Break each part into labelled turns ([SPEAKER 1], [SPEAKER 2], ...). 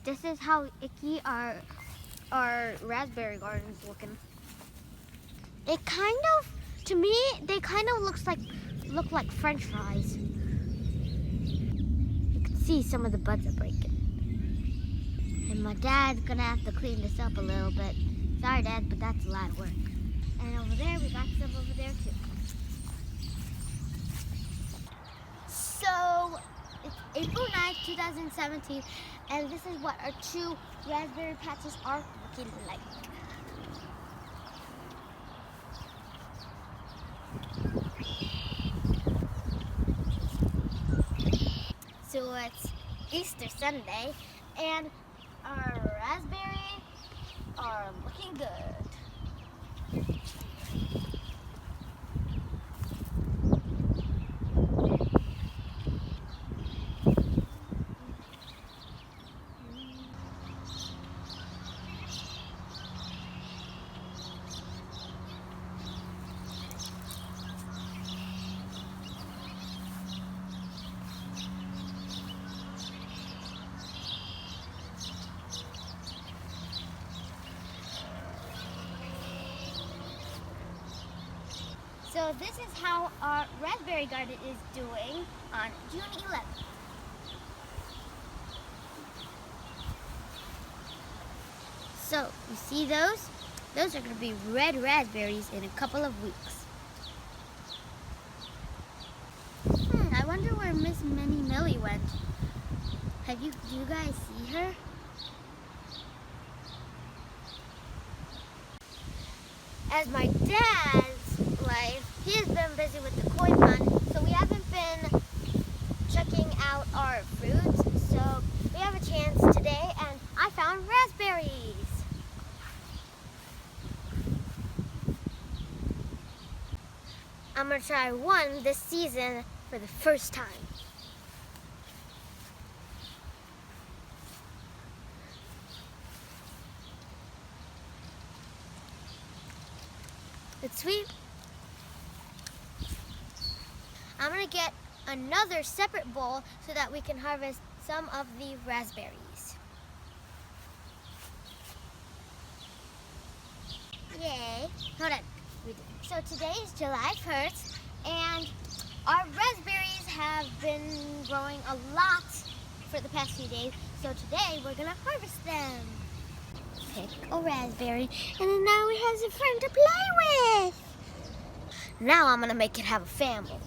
[SPEAKER 1] This is how icky our raspberry garden is looking. It kind of, to me, they kind of look like French fries. You can see some of the buds are breaking. And my dad's gonna have to clean this up a little bit. Sorry, Dad, but that's a lot of work. And over there, we got some over there too. So, it's April 9th, 2017, and this is what our 2 raspberry patches are looking like. So it's Easter Sunday, and our raspberries are looking good. So this is how our raspberry garden is doing on June 11th. So you see those? Those are going to be red raspberries in a couple of weeks. I wonder where Miss Minnie Millie went. Do you guys see her? As my dad's life, he has been busy with the koi pond, so we haven't been checking out our fruits. So we have a chance today, and I found raspberries. I'm gonna try one this season for the first time. It's sweet. I'm gonna get another separate bowl so that we can harvest some of the raspberries. Yay. Hold on. So today is July 1st, and our raspberries have been growing a lot for the past few days. So today we're gonna harvest them. Pick a raspberry, and then now it has a friend to play with. Now I'm gonna make it have a family.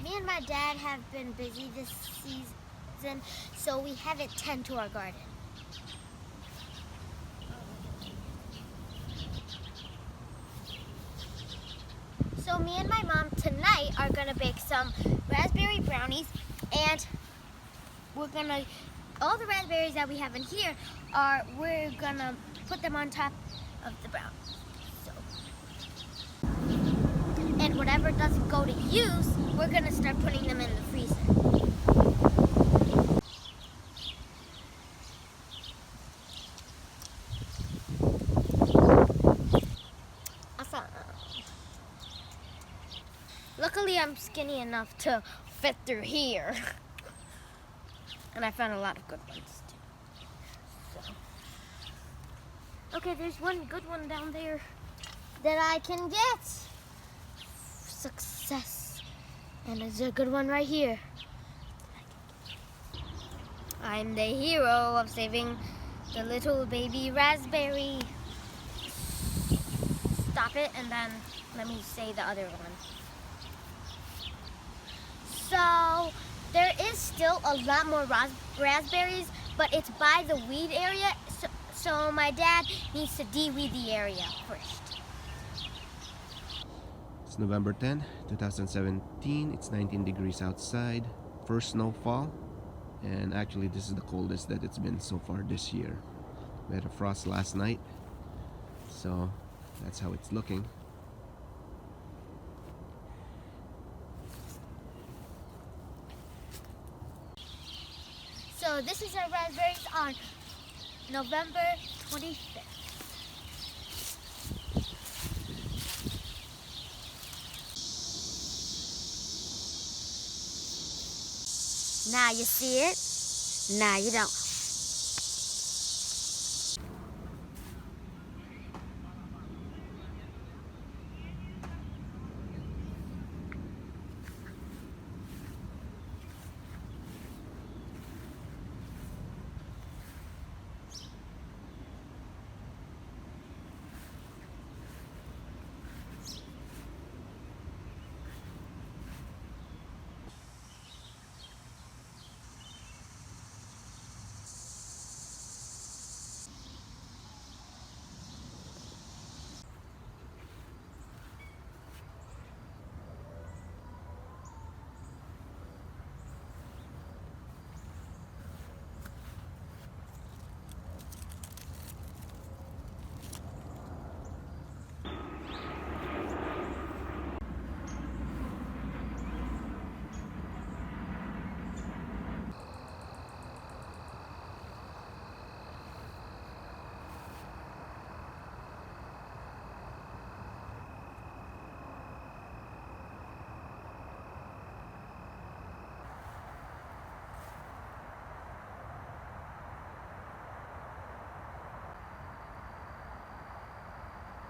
[SPEAKER 1] Me and my dad have been busy this season, so we haven't tended to our garden. So me and my mom tonight are gonna bake some raspberry brownies, and all the raspberries that we have in here we're gonna put them on top of the brownies. And whatever doesn't go to use, we're gonna start putting them in the freezer. Awesome. Luckily, I'm skinny enough to fit through here. And I found a lot of good ones too. So. Okay, there's one good one down there that I can get. Success. And there's a good one right here. I'm the hero of saving the little baby raspberry. Stop it, and then let me say the other one. So there is still a lot more raspberries, but it's by the weed area, so my dad needs to de-weed the area first.
[SPEAKER 2] It's November 10, 2017. It's 19 degrees outside. First snowfall. And actually this is the coldest that it's been so far this year. We had a frost last night. So that's how it's looking.
[SPEAKER 1] So this is our raspberries on November 25th. Now you see it? Now you don't.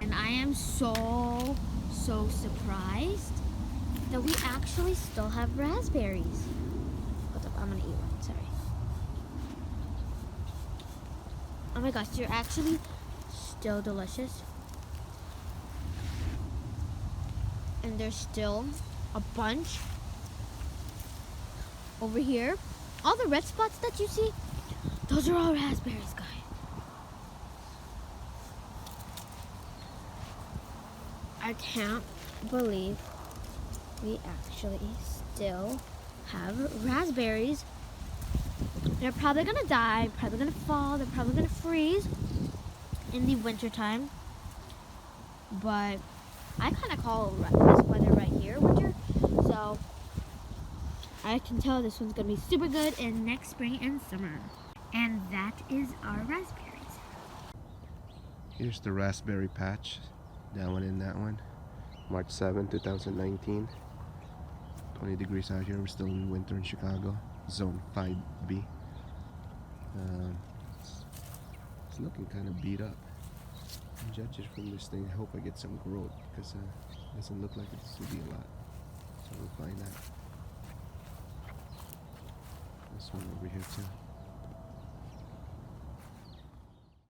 [SPEAKER 1] And I am so surprised that we actually still have raspberries. Hold up, I'm gonna eat one, sorry. Oh my gosh, they're actually still delicious. And there's still a bunch over here. All the red spots that you see, those are all raspberries, guys. I can't believe we actually still have raspberries. They're probably gonna die, probably gonna fall, they're probably gonna freeze in the winter time. But I kind of call this weather right here winter. So I can tell this one's gonna be super good in next spring and summer. And that is our raspberries.
[SPEAKER 2] Here's the raspberry patch. That one and that one. March 7, 2019. 20 degrees out here. We're still in winter in Chicago. Zone 5B. It's looking kind of beat up. Judges from this thing. I hope I get some growth because it doesn't look like it's to be a lot. So we'll find out. This one over here too.